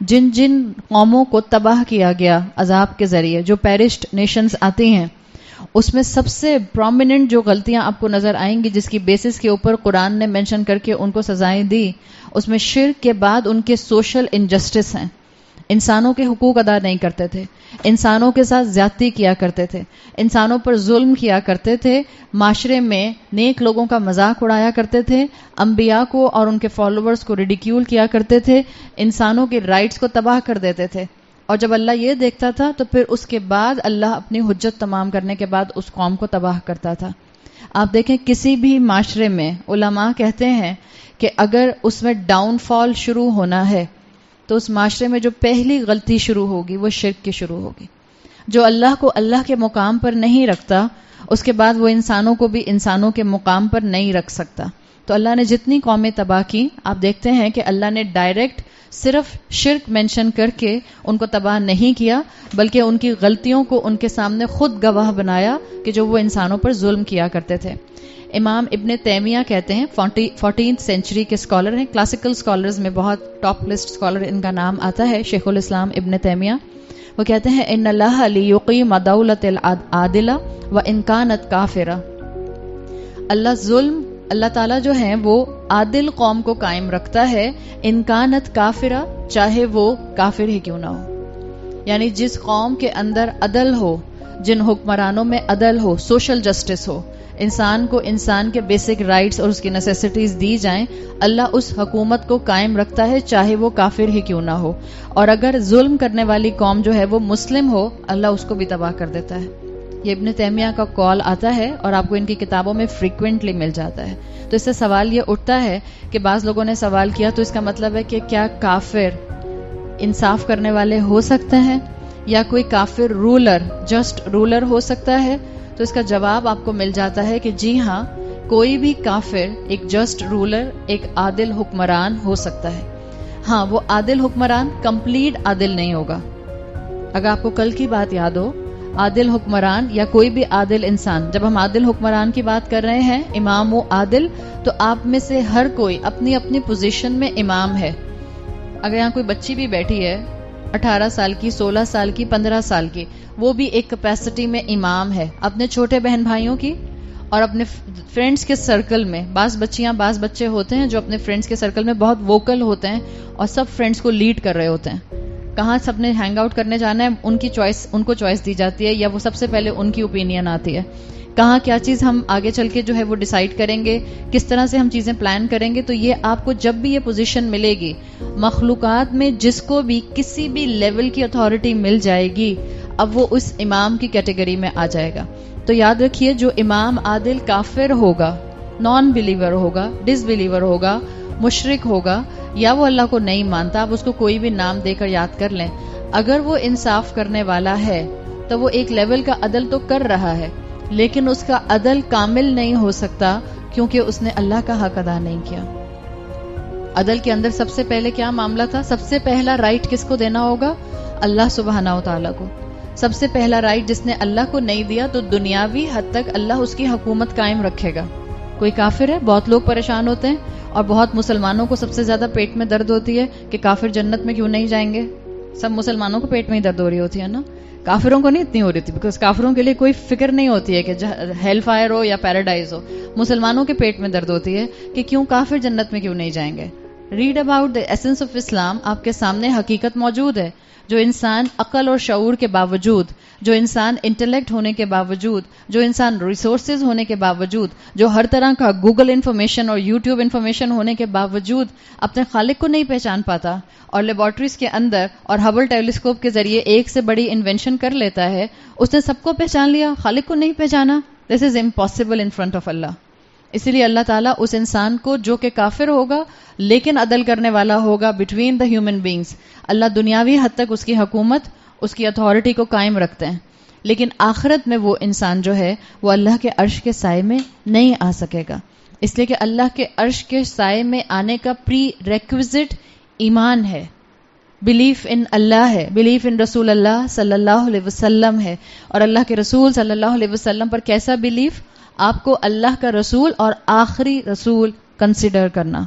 جن جن قوموں کو تباہ کیا گیا عذاب کے ذریعے، جو پیرشڈ نیشنز آتی ہیں، اس میں سب سے پرومیننٹ جو غلطیاں آپ کو نظر آئیں گی جس کی بیسس کے اوپر قرآن نے مینشن کر کے ان کو سزائیں دی، اس میں شرک کے بعد ان کے سوشل انجسٹس ہیں. انسانوں کے حقوق ادا نہیں کرتے تھے، انسانوں کے ساتھ زیادتی کیا کرتے تھے، انسانوں پر ظلم کیا کرتے تھے، معاشرے میں نیک لوگوں کا مذاق اڑایا کرتے تھے، انبیاء کو اور ان کے فالوورز کو ریڈیکیول کیا کرتے تھے، انسانوں کے رائٹس کو تباہ کر دیتے تھے. اور جب اللہ یہ دیکھتا تھا تو پھر اس کے بعد اللہ اپنی حجت تمام کرنے کے بعد اس قوم کو تباہ کرتا تھا. آپ دیکھیں کسی بھی معاشرے میں علماء کہتے ہیں کہ اگر اس میں ڈاؤن فال شروع ہونا ہے تو اس معاشرے میں جو پہلی غلطی شروع ہوگی وہ شرک کی شروع ہوگی. جو اللہ کو اللہ کے مقام پر نہیں رکھتا اس کے بعد وہ انسانوں کو بھی انسانوں کے مقام پر نہیں رکھ سکتا. تو اللہ نے جتنی قومیں تباہ کی، آپ دیکھتے ہیں کہ اللہ نے ڈائریکٹ صرف شرک مینشن کر کے ان کو تباہ نہیں کیا، بلکہ ان کی غلطیوں کو ان کے سامنے خود گواہ بنایا کہ جو وہ انسانوں پر ظلم کیا کرتے تھے. امام ابن تیمیہ کہتے ہیں، 14th سینچری کے اسکالر ہیں، کلاسیکل اسکالرز میں بہت ٹاپ لسٹ اسکالر ان کا نام آتا ہے، شیخ الاسلام ابن تیمیہ. وہ کہتے ہیں ان اللہ لیقیم دولت العادلہ وان کانت کافرہ. اللہ تعالیٰ جو ہیں وہ عادل قوم کو قائم رکھتا ہے، ان کانت کافرہ، چاہے وہ کافر ہی کیوں نہ ہو. یعنی جس قوم کے اندر عدل ہو، جن حکمرانوں میں عدل ہو، سوشل جسٹس ہو، انسان کو انسان کے بیسک رائٹس اور اس کی نیسیسٹیز دی جائیں، اللہ اس حکومت کو قائم رکھتا ہے چاہے وہ کافر ہی کیوں نہ ہو. اور اگر ظلم کرنے والی قوم جو ہے وہ مسلم ہو، اللہ اس کو بھی تباہ کر دیتا ہے. یہ ابن تیمیہ کا کال آتا ہے اور آپ کو ان کی کتابوں میں فریکوینٹلی مل جاتا ہے. تو اس سے سوال یہ اٹھتا ہے کہ بعض لوگوں نے سوال کیا تو اس کا مطلب ہے کہ کیا کافر انصاف کرنے والے ہو سکتے ہیں یا کوئی کافر رولر، جسٹ رولر ہو سکتا ہے؟ تو اس کا جواب آپ کو مل جاتا ہے کہ جی ہاں، کوئی بھی کافر ایک جسٹ رولر، ایک عادل حکمران ہو سکتا ہے. ہاں، وہ عادل حکمران کمپلیٹ عادل نہیں ہوگا. اگر آپ کو کل کی بات یاد ہو، عادل حکمران یا کوئی بھی عادل انسان، جب ہم عادل حکمران کی بات کر رہے ہیں، امام و عادل، تو آپ میں سے ہر کوئی اپنی اپنی پوزیشن میں امام ہے. اگر یہاں کوئی بچی بھی بیٹھی ہے 18 سال کی، 16 سال کی، 15 سال کی، وہ بھی ایک کیپیسٹی میں امام ہے اپنے چھوٹے بہن بھائیوں کی اور اپنے فرینڈز کے سرکل میں. بعض بچیاں، بعض بچے ہوتے ہیں جو اپنے فرینڈز کے سرکل میں بہت ووکل ہوتے ہیں اور سب فرینڈز کو لیڈ کر رہے ہوتے ہیں. کہاں سب نے ہینگ آؤٹ کرنے جانا ہے، ان کی چوائس، ان کو چوائس دی جاتی ہے یا وہ سب سے پہلے ان کی اوپینین آتی ہے. کہاں کیا چیز ہم آگے چل کے جو ہے وہ ڈیسائیڈ کریں گے، کس طرح سے ہم چیزیں پلان کریں گے. تو یہ آپ کو جب بھی یہ پوزیشن ملے گی، مخلوقات میں جس کو بھی کسی بھی لیول کی اتھارٹی مل جائے گی، اب وہ اس امام کی کیٹیگری میں آ جائے گا. تو یاد رکھیے، جو امام عادل کافر ہوگا، نان بلیور ہوگا، ڈس بلیور ہوگا، مشرک ہوگا، یا وہ اللہ کو نہیں مانتا، آپ اس کو کوئی بھی نام دے کر یاد کر لیں، اگر وہ انصاف کرنے والا ہے تو وہ ایک لیول کا عدل تو کر رہا ہے، لیکن اس کا عدل کامل نہیں ہو سکتا کیونکہ اس نے اللہ کا حق ادا نہیں کیا. عدل کے اندر سب سے پہلے کیا معاملہ تھا؟ سب سے پہلا رائٹ کس کو دینا ہوگا؟ اللہ سبحانہ و تعالیٰ کو. سب سے پہلا رائٹ جس نے اللہ کو نہیں دیا تو دنیاوی حد تک اللہ اس کی حکومت قائم رکھے گا. کوئی کافر ہے، بہت لوگ پریشان ہوتے ہیں اور بہت مسلمانوں کو سب سے زیادہ پیٹ میں درد ہوتی ہے کہ کافر جنت میں کیوں نہیں جائیں گے. سب مسلمانوں کو پیٹ میں ہی درد ہو رہی ہوتی ہے نا، کافروں کو نہیں اتنی ہو رہی تھی، بیکاز کافروں کے لیے کوئی فکر نہیں ہوتی ہے کہ ہیل فائر ہو یا پیراڈائز ہو. مسلمانوں کے پیٹ میں درد ہوتی ہے کہ کیوں کافر جنت میں کیوں نہیں جائیں گے. Read about the essence of Islam. آپ کے سامنے حقیقت موجود ہے. جو انسان عقل اور شعور کے باوجود، جو انسان انٹلیکٹ ہونے کے باوجود، جو انسان ریسورسز ہونے کے باوجود، جو ہر طرح کا گوگل انفارمیشن اور یوٹیوب انفارمیشن ہونے کے باوجود اپنے خالق کو نہیں پہچان پاتا اور لیبارٹریز کے اندر اور ہبل ٹیلیسکوپ کے ذریعے ایک سے بڑی انوینشن کر لیتا ہے، اس نے سب کو پہچان لیا، خالق کو نہیں پہچانا. This is impossible in front of اللہ. اسی لیے اللہ تعالیٰ اس انسان کو جو کہ کافر ہوگا لیکن عدل کرنے والا ہوگا بٹوین دا ہیومن بینگز، اللہ دنیاوی حد تک اس کی حکومت، اس کی اتھارٹی کو قائم رکھتے ہیں، لیکن آخرت میں وہ انسان جو ہے وہ اللہ کے عرش کے سائے میں نہیں آ سکے گا. اس لیے کہ اللہ کے عرش کے سائے میں آنے کا پری ریکویزٹ ایمان ہے، بلیف ان اللہ ہے، بلیف ان رسول اللہ صلی اللہ علیہ وسلم ہے. اور اللہ کے رسول صلی اللہ علیہ وسلم پر کیسا بلیف؟ آپ کو اللہ کا رسول اور آخری رسول کنسیڈر کرنا.